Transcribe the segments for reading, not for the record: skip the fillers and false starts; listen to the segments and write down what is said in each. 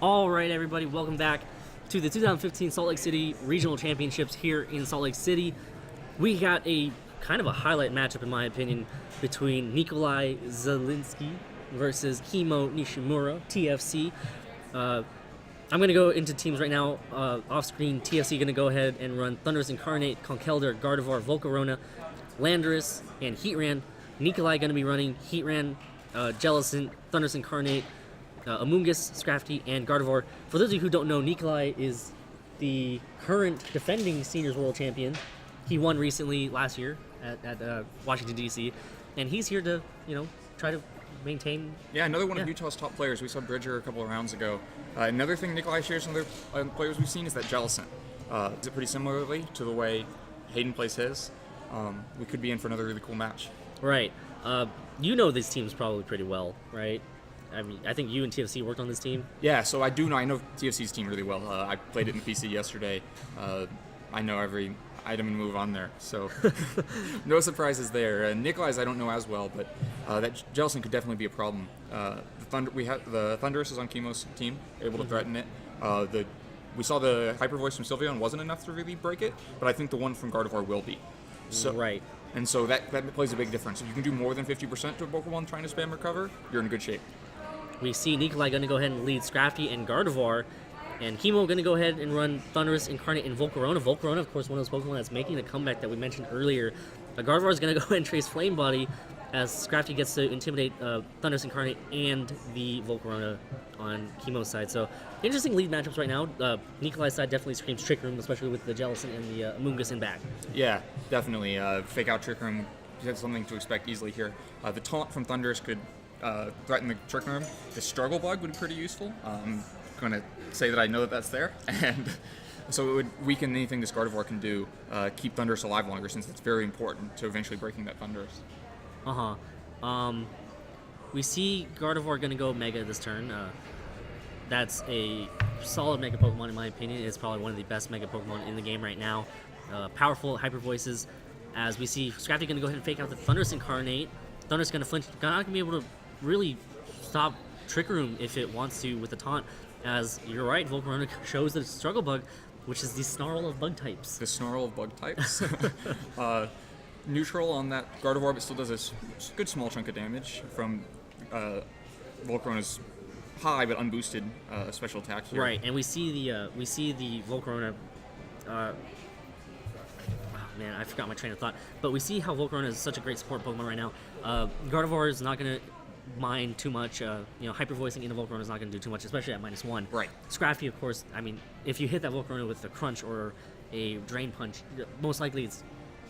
All right, everybody, welcome back to the 2015 Salt Lake City Regional Championships here in Salt Lake City. We got a kind of a highlight matchup, in my opinion, between Nikolai Zelinsky versus Kimo Nishimura, TFC. I'm going to go into teams right now. Off screen, TFC going to go ahead and run Thunderous Incarnate, Conkelder, Gardevoir, Volcarona, Landorus, and Heatran. Nikolai going to be running Heatran, Jellicent, Thunderous Incarnate, Amoonguss, Scrafty, and Gardevoir. For those of you who don't know, Nikolai is the current defending Seniors World Champion. He won recently last year at Washington, D.C., and he's here to, try to maintain... Yeah, another one of Utah's top players. We saw Bridger a couple of rounds ago. Another thing Nikolai shares with other players we've seen is that Jellicent. Is it pretty similarly to the way Hayden plays his? We could be in for another really cool match. Right. You know these teams probably pretty well, right? I mean, I think you and TFC worked on this team. Yeah, so I know TFC's team really well. I played it in the PC yesterday. I know every item and move on there, so no surprises there. Nikolai's I don't know as well, but that Jellicent could definitely be a problem. The Thunderous is on Kimo's team, able to threaten it. We saw the Hyper Voice from Sylveon wasn't enough to really break it, but I think the one from Gardevoir will be. So, right. And so that plays a big difference. If you can do more than 50% to a Pokemon trying to spam recover, you're in good shape. We see Nikolai going to go ahead and lead Scrafty and Gardevoir, and Kimo going to go ahead and run Thunderous Incarnate and Volcarona. Volcarona, of course, one of those Pokemon that's making the comeback that we mentioned earlier. Gardevoir is going to go ahead and trace Flame Body as Scrafty gets to intimidate Thunderous Incarnate and the Volcarona on Kimo's side. So, interesting lead matchups right now. Nikolai's side definitely screams Trick Room, especially with the Jellicent and the Amoonguss in back. Yeah, definitely. Fake out Trick Room, that's something to expect easily here. The taunt from Thunderous could threaten the Trick Room. The Struggle Bug would be pretty useful. I'm going to say that I know that that's there. And so it would weaken anything this Gardevoir can do, keep Thunderous alive longer, since it's very important to eventually breaking that Thunderous. We see Gardevoir going to go Mega this turn. That's a solid Mega Pokemon in my opinion. It's probably one of the best Mega Pokemon in the game right now. Powerful Hyper Voices. As we see Scrafty going to go ahead and fake out the Thunderous Incarnate. Thunderous going to flinch. Not going to be able to really stop Trick Room if it wants to with the taunt. As you're right, Volcarona shows the Struggle Bug, which is the Snarl of Bug types. The Snarl of Bug types. Neutral on that Gardevoir, but still does a good small chunk of damage from Volcarona's high but unboosted special attack here. Right, and we see the Volcarona. Man, I forgot my train of thought. But we see how Volcarona is such a great support Pokemon right now. Gardevoir is not going to mind too much. Hyper Voicing into Volcarona is not going to do too much, especially at -1. Right. Scrafty, of course. I mean, if you hit that Volcarona with a Crunch or a Drain Punch, most likely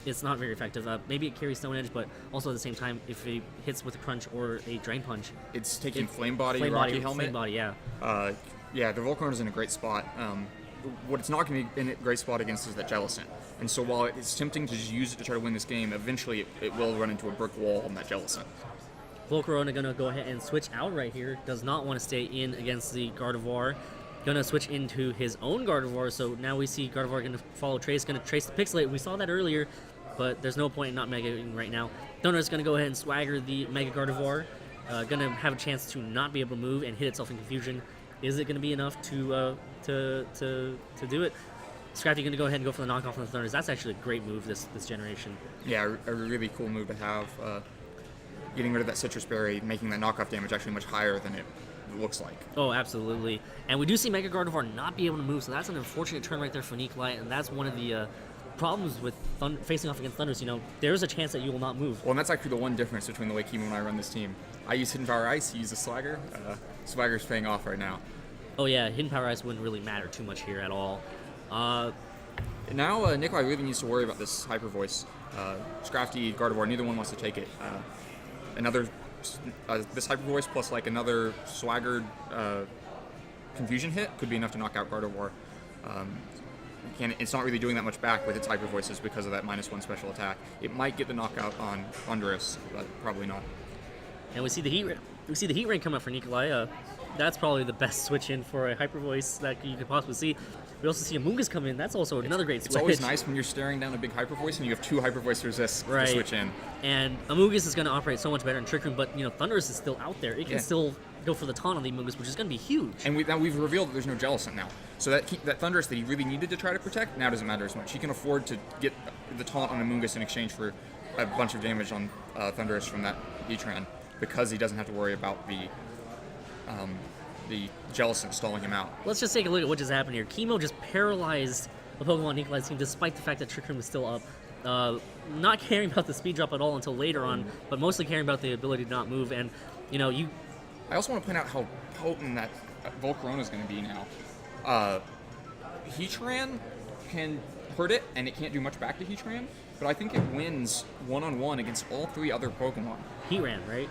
it's not very effective. Maybe it carries Stone Edge, but also at the same time, if it hits with a Crunch or a Drain Punch, it's taking Flame Body, Rocky Helmet. Flame Body, yeah. Yeah, the Volcarona's in a great spot. What it's not going to be in a great spot against is that Jellicent. And so while it's tempting to just use it to try to win this game, eventually it will run into a brick wall on that Jellicent. Volcarona going to go ahead and switch out right here. Does not want to stay in against the Gardevoir. Going to switch into his own Gardevoir. So now we see Gardevoir going to follow Trace. Going to trace the Pixelate. We saw that earlier, but there's no point in not Megaing right now. Thunderous going to go ahead and swagger the Mega Gardevoir. Going to have a chance to not be able to move and hit itself in confusion. Is it going to be enough to do it? Scrafty going to go ahead and go for the knockoff on the Thunderous. That's actually a great move this generation. Yeah, a really cool move to have. Getting rid of that Citrus Berry, making that knockoff damage actually much higher than it looks like. Oh, absolutely. And we do see Mega Gardevoir not be able to move, so that's an unfortunate turn right there for Nikolai, and that's one of the problems with facing off against Thunderous. There's a chance that you will not move. Well, and that's actually the one difference between the way Kimo and I run this team. I use Hidden Power Ice, he uses Swagger. Swagger's paying off right now. Oh yeah, Hidden Power Ice wouldn't really matter too much here at all. Now Nikolai really needs to worry about this Hyper Voice. Scrafty, Gardevoir, neither one wants to take it. This Hyper Voice plus like another Swaggered Confusion hit could be enough to knock out Gardevoir. It's not really doing that much back with its Hyper Voices because of that -1 special attack. It might get the knockout on Thunderous, but probably not. And we see the Heat Rain come up for Nikolai. That's probably the best switch in for a Hyper Voice that you could possibly see. We also see Amoonguss come in. That's also another great switch. It's always nice when you're staring down a big Hyper Voice and you have 2 Hyper Voice resists to switch in. And Amoonguss is going to operate so much better in Trick Room, but Thunderous is still out there. It can still go for the taunt on the Amoonguss, which is going to be huge. And we've revealed that there's no Jellicent now. So that Thunderous that he really needed to try to protect now doesn't matter as much. He can afford to get the taunt on Amoonguss in exchange for a bunch of damage on Thunderous from that Heatran, because he doesn't have to worry about the Jellicent stalling him out. Let's just take a look at what just happened here. Kimo just paralyzed the Pokemon Nikolai's team despite the fact that Trick Room is still up. Not caring about the speed drop at all until later on, but mostly caring about the ability to not move. And, I also want to point out how potent that Volcarona is going to be now. Heatran can hurt it, and it can't do much back to Heatran, but I think it wins one-on-one against all 3 other Pokemon. Heatran, right?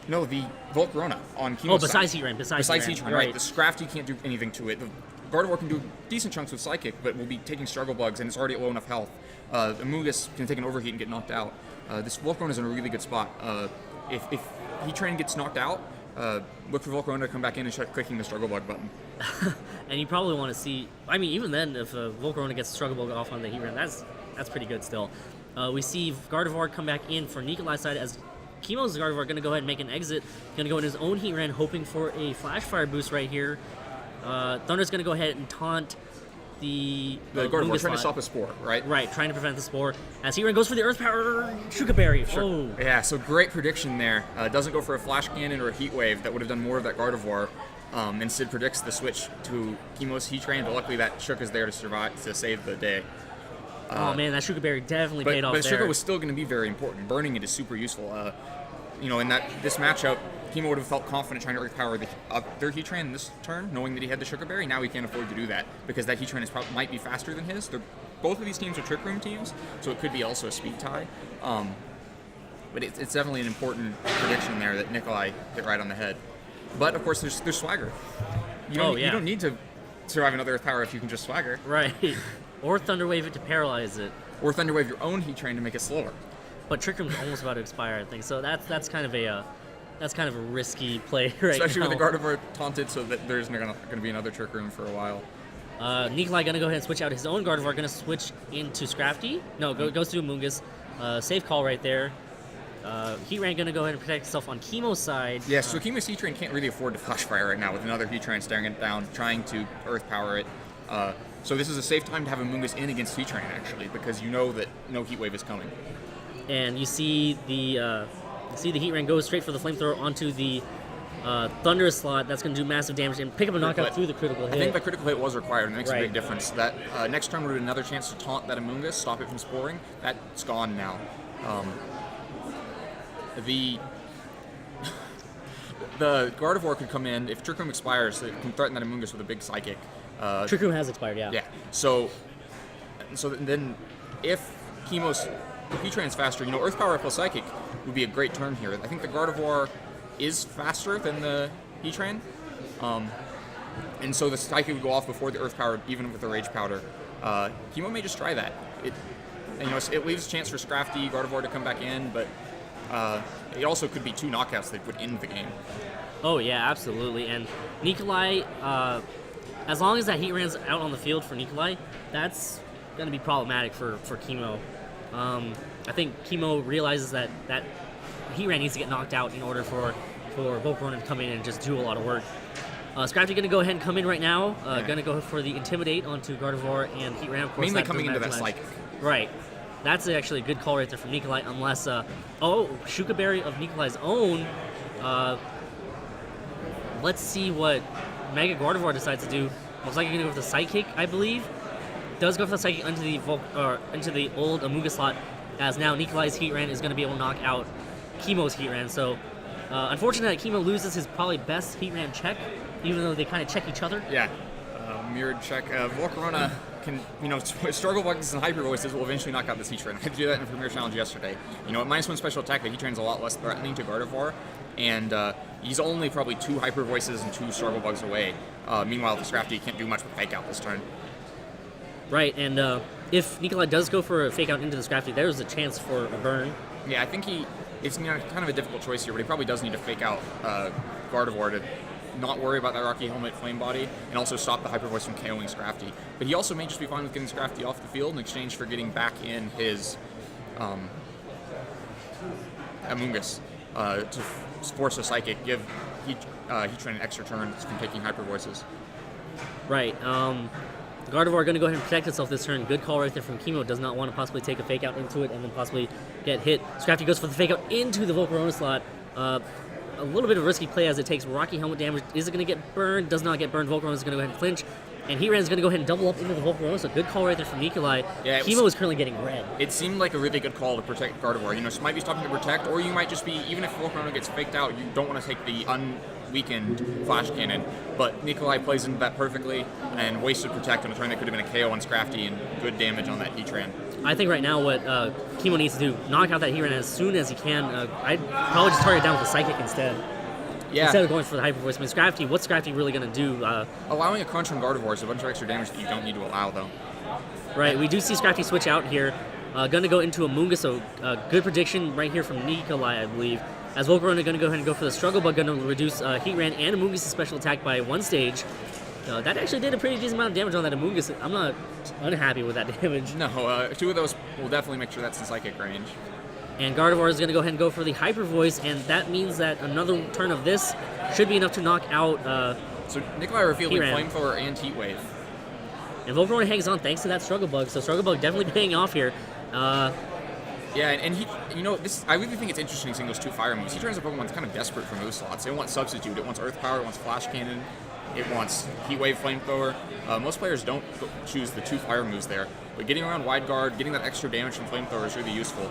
No, the Volcarona on Kimo's besides side. Heatran. Besides Heatran, right. The Scrafty can't do anything to it. The Gardevoir can do decent chunks with Psychic, but will be taking Struggle Bugs, and it's already at low enough health. Amoonguss can take an Overheat and get knocked out. This Volcarona is in a really good spot. If Heatran gets knocked out, look for Volcarona to come back in and start clicking the Struggle Bug button. And you probably want to see... I mean, even then, if Volcarona gets Struggle Bug off on the Heatran, that's pretty good still. We see Gardevoir come back in for Nikolai's side as Kimo's Gardevoir going to go ahead and make an exit. Going to go in his own Heatran, hoping for a Flash Fire boost right here. Thunder's going to go ahead and taunt the Gardevoir trying to stop a Spore, right? Right, trying to prevent the Spore. As Heatran goes for the Earth Power Shuka Berry. Sure. Oh. Yeah, so great prediction there. Doesn't go for a Flash Cannon or a Heat Wave that would have done more of that Gardevoir. Instead predicts the switch to Kimo's Heatran, but luckily that Shuka's there to survive, to save the day. Oh man, that Shuka Berry definitely paid off there. But Shuka was still going to be very important. Burning it is super useful. In this matchup, Kimo would have felt confident trying to Earth Power their Heatran this turn, knowing that he had the Shuka Berry. Now he can't afford to do that because that Heatran might be faster than his. Both of these teams are Trick Room teams, so it could be also a speed tie. But it's definitely an important prediction there that Nikolai hit right on the head. But of course, there's Swagger. You don't need to survive another Earth Power if you can just Swagger. Right. Or Thunder Wave it to paralyze it. Or Thunder Wave your own Heatran to make it slower. But Trick Room's almost about to expire, I think. So that's kind of a risky play right Especially now. with the Gardevoir taunted, so that there's going to be another Trick Room for a while. Nikolai going to go ahead and switch out his own Gardevoir. Going to switch into Scrafty. No, goes to Amoonguss. Safe call right there. Heatran going to go ahead and protect himself on Kimo's side. Yeah, so Kimo's Heatran can't really afford to Flash Fire right now with another Heatran staring it down, trying to Earth Power it. So this is a safe time to have Amoonguss in against Heatran, actually, because you know that no Heat Wave is coming. And you see the Heatran go straight for the Flamethrower onto the Thunderous slot. That's going to do massive damage and pick up a knockout through the critical hit. I think the critical hit was required, and it makes a big difference. That next turn would have another chance to taunt that Amoonguss, stop it from sporing. That's gone now. The Gardevoir could come in if Trick Room expires. It can threaten that Amoonguss with a big Psychic. Trick Room has expired, yeah. Yeah. So then, if Kimo's Heatran's faster, Earth Power plus Psychic would be a great turn here. I think the Gardevoir is faster than the Heatran, and so the Psychic would go off before the Earth Power, even with the Rage Powder. Kimo may just try that. It leaves a chance for Scrafty, Gardevoir to come back in, but it also could be 2 knockouts that would end the game. Oh yeah, absolutely. And Nikolai, as long as that Heatran's out on the field for Nikolai, that's going to be problematic for Kimo. I think Kimo realizes that Heatran needs to get knocked out in order for Volcarona to come in and just do a lot of work. Scrafty going to go ahead and come in right now. Going to go for the Intimidate onto Gardevoir and Heatran. Of course, mainly coming into that Psychic. Right. That's actually a good call right there from Nikolai, unless... Shuka Berry of Nikolai's own. Let's see what Mega Gardevoir decides to do. Looks like he's going to go for the Psychic, I believe. Does go for the Psychic into the old Amoonguss slot, as now Nikolai's Heatran is going to be able to knock out Kimo's Heatran. So, unfortunately, Kimo loses his probably best Heatran check, even though they kind of check each other. Yeah, mirrored check. Volcarona can, Struggle Bugs and Hyper Voices will eventually knock out this Heatran. I had to do that in the Premier Challenge yesterday. At -1 special attack, the Heatran's a lot less threatening to Gardevoir, and he's only probably 2 Hyper Voices and 2 Struggle Bugs away. Meanwhile, the Scrafty can't do much with Fake Out this turn. Right, and if Nikolai does go for a Fake Out into the Scrafty, there's a chance for a burn. Yeah, I think it's kind of a difficult choice here, but he probably does need to Fake Out Gardevoir to not worry about that Rocky Helmet flame body and also stop the Hyper Voice from KOing Scrafty. But he also may just be fine with getting Scrafty off the field in exchange for getting back in his Amoonguss to force a Psychic, give Heatran an extra turn from taking Hyper Voices. Right. Gardevoir going to go ahead and protect itself this turn. Good call right there from Kimo. Does not want to possibly take a Fake Out into it and then possibly get hit. Scrafty goes for the Fake Out into the Volcarona slot. A little bit of a risky play as it takes Rocky Helmet damage. Is it going to get burned? Does not get burned. Volcarona is going to go ahead and flinch. And Heatran's going to go ahead and double up into the Volcarona. So good call right there from Nikolai. Yeah, Kimo is currently getting red. It seemed like a really good call to protect Gardevoir. You know, so might be stopping to protect, or you might just be, even if Volcarona gets faked out, you don't want to take the unweakened Flash Cannon. But Nikolai plays into that perfectly and wasted protect on a turn that could have been a KO on Scrafty and good damage on that Heatran. I think right now what Kimo needs to do, knock out that Heatran as soon as he can. I'd probably just target down with the Psychic instead. Yeah. Instead of going for the Hyper Voice. I mean, Scrafty, what's Scrafty really going to do? Allowing a crunch on Gardevoir is a bunch of extra damage that you don't need to allow, though. Right, we do see Scrafty switch out here. Going to go into Amoonguss, so good prediction right here from Nikolai, I believe. As Volcarona going to go ahead and go for the Struggle Bug, going to reduce Heatran and Amoonguss' special attack by 1 stage. That actually did a pretty decent amount of damage on that Amoonguss. I'm not unhappy with that damage. No, 2 of those will definitely make sure that's in Psychic range. And Gardevoir is going to go ahead and go for the Hyper Voice, and that means that another turn of this should be enough to knock out So Nikolai refielding Heatran. Flamethrower and Heat Wave. And Volcarona hangs on thanks to that Struggle Bug, so Struggle Bug definitely paying off here. Yeah, and he, you know, I really think it's interesting seeing those 2 fire moves. Heatran's a Pokemon that's kind of desperate for move slots. It wants Substitute, it wants Earth Power, it wants Flash Cannon, it wants Heat Wave, Flamethrower. Most players don't choose the 2 fire moves there, but getting around Wide Guard, getting that extra damage from Flamethrower is really useful.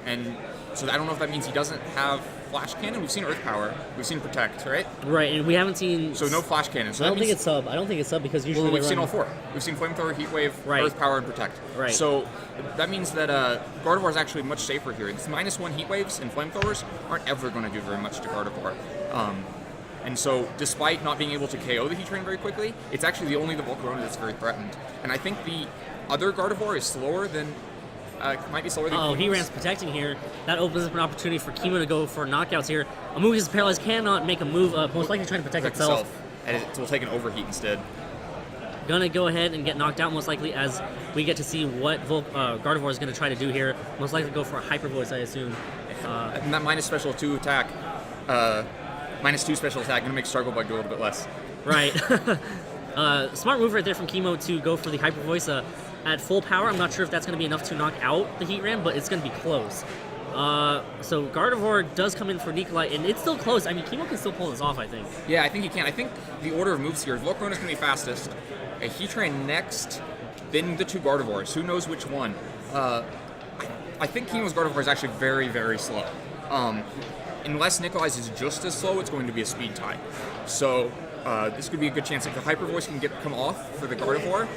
And so I don't know if that means he doesn't have Flash Cannon. We've seen Earth Power, we've seen Protect, right? Right, and we haven't seen... So no Flash Cannon. So I don't think it's sub. I don't think it's sub because usually we've seen all 4. We've seen Flamethrower, Heat Wave, right. Earth Power, and Protect. Right. So that means that Gardevoir is actually much safer here. These -1 Heat Waves and Flamethrowers aren't ever going to do very much to Gardevoir. And so, despite not being able to KO the Heatran very quickly, it's actually the only Volcarona that's very threatened. And I think the other Gardevoir is slower than... might be slower than Heatran's protecting here. That opens up an opportunity for Kimo to go for knockouts here. Amoonguss is paralyzed, cannot make a move, most likely trying to protect itself. And it will take an Overheat instead. Gonna go ahead and get knocked out most likely as we get to see what Gardevoir is going to try to do here. Most likely go for a Hyper Voice, I assume. And that -2 special attack, going to make Struggle Bug do a little bit less. Right. Smart move right there from Kimo to go for the Hyper Voice at full power. I'm not sure if that's going to be enough to knock out the Heatran, but it's going to be close. So Gardevoir does come in for Nikolai, and it's still close. I mean, Kimo can still pull this off, I think. Yeah, I think he can. I think the order of moves here, Volcarona is going to be fastest, a Heatran next, then the 2 Gardevoirs. Who knows which one? I think Kimo's Gardevoir is actually very, very slow. Unless Nikolai's is just as slow, it's going to be a speed tie. So this could be a good chance. If the Hyper Voice can come off for the Gardevoir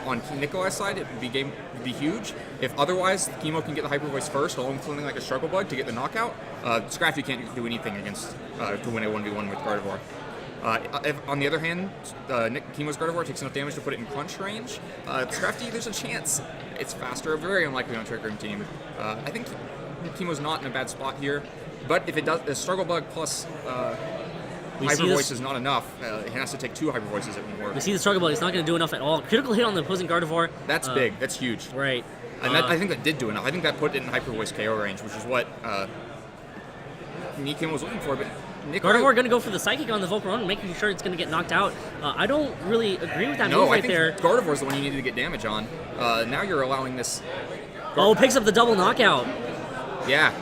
on Nikolai's side, it would be huge. If otherwise, Kimo can get the Hyper Voice first, along with something like a Struggle Bug to get the knockout. Scrafty can't do anything against to win a 1v1 with Gardevoir. If, on the other hand, Kimo's Gardevoir takes enough damage to put it in crunch range. Scrafty, there's a chance. It's faster, very unlikely on Trick Room Team. I think Kimo's not in a bad spot here. But if it does, the Struggle Bug plus Hyper Voice is not enough. It has to take 2 Hyper Voices, it won't work. We see the Struggle Bug. It's not going to do enough at all. Critical hit on the opposing Gardevoir. That's big. That's huge. Right. And I think that did do enough. I think that put it in Hyper Voice KO range, which is what Nikim was looking for. But Gardevoir going to go for the Psychic on the Volcarona, making sure it's going to get knocked out. I don't really agree with that move right there. Gardevoir's the one you needed to get damage on. Now you're allowing this... Oh, it picks up the double knockout. Yeah.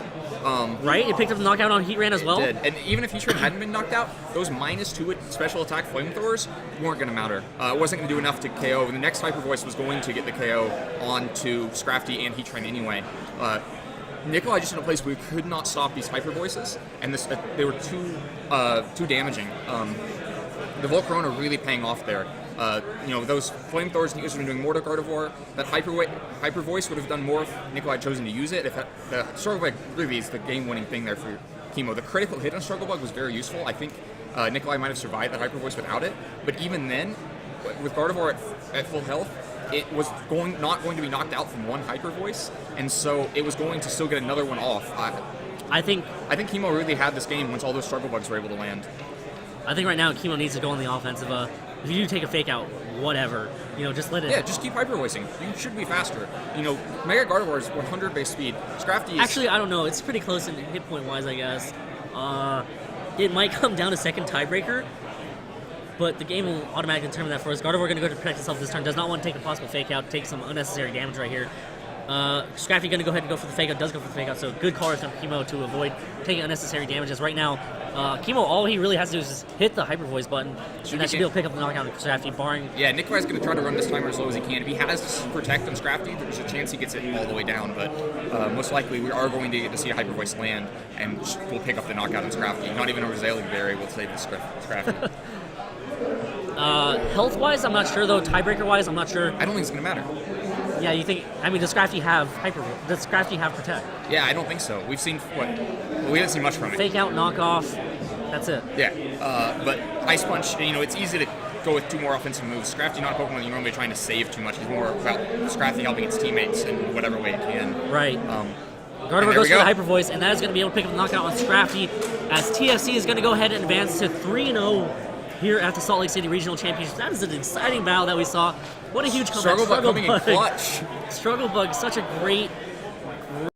Right? It picked up the knockout on Heatran as well? It did. And even if Heatran hadn't been knocked out, those -2 special attack Flamethrowers weren't going to matter. It wasn't going to do enough to KO. The next Hyper Voice was going to get the KO onto Scrafty and Heatran anyway. Nikolai just in a place where we could not stop these Hyper Voices, and they were too damaging. The Volcarona really paying off there. Those Flamethrowers Nikolai's been doing more to Gardevoir. That Hyper Voice would have done more if Nikolai had chosen to use it. If the Struggle Bug really is the game-winning thing there for Kimo. The critical hit on Struggle Bug was very useful. I think Nikolai might have survived that Hyper Voice without it. But even then, with Gardevoir at full health, it was not going to be knocked out from 1 Hyper Voice, and so it was going to still get another one off. I think Kimo really had this game once all those Struggle Bugs were able to land. I think right now Kimo needs to go on the offensive. If you do take a fake out, whatever, just let it. Yeah, just keep hyper voicing. You should be faster. Mega Gardevoir is 100 base speed. Scrafty is... Actually, I don't know. It's pretty close in hit point wise, I guess. It might come down to second tiebreaker, but the game will automatically determine that for us. Gardevoir going to go to protect itself this turn. Does not want to take a possible fake out. Take some unnecessary damage right here. Scrafty going to go ahead and go for the fake out. Does go for the fake out. So good call from Kimo to avoid taking unnecessary damages. Right now, Kimo, all he really has to do is just hit the hyper voice button, and that should be able to pick up the knockout of Scrafty, barring... Yeah, Nikolai's going to try to run this timer as low as he can. If he has Protect on Scrafty, there's a chance he gets it all the way down, but most likely we are going to get to see a hyper voice land, and we'll pick up the knockout on Scrafty. Not even a Rosalie Berry will save the Scrafty. Health-wise, I'm not sure, though. Tiebreaker-wise, I'm not sure. I don't think it's going to matter. Yeah, you think... I mean, does Scrafty have Does Scrafty have Protect? Yeah, I don't think so. We've seen, we haven't seen much from it. Fake out, knockoff, that's it. Yeah, but Ice Punch, it's easy to go with 2 more offensive moves. Scrafty not a Pokemon you're normally trying to save too much. It's more about Scrafty helping its teammates in whatever way it can. Right. Gardevoir goes for the Hyper Voice, and that is going to be able to pick up the knockout on Scrafty, as TFC is going to go ahead and advance to 3-0 here at the Salt Lake City Regional Championship. That is an exciting battle that we saw. What a huge comeback. Struggle Bug coming in clutch. Struggle Bug, such a great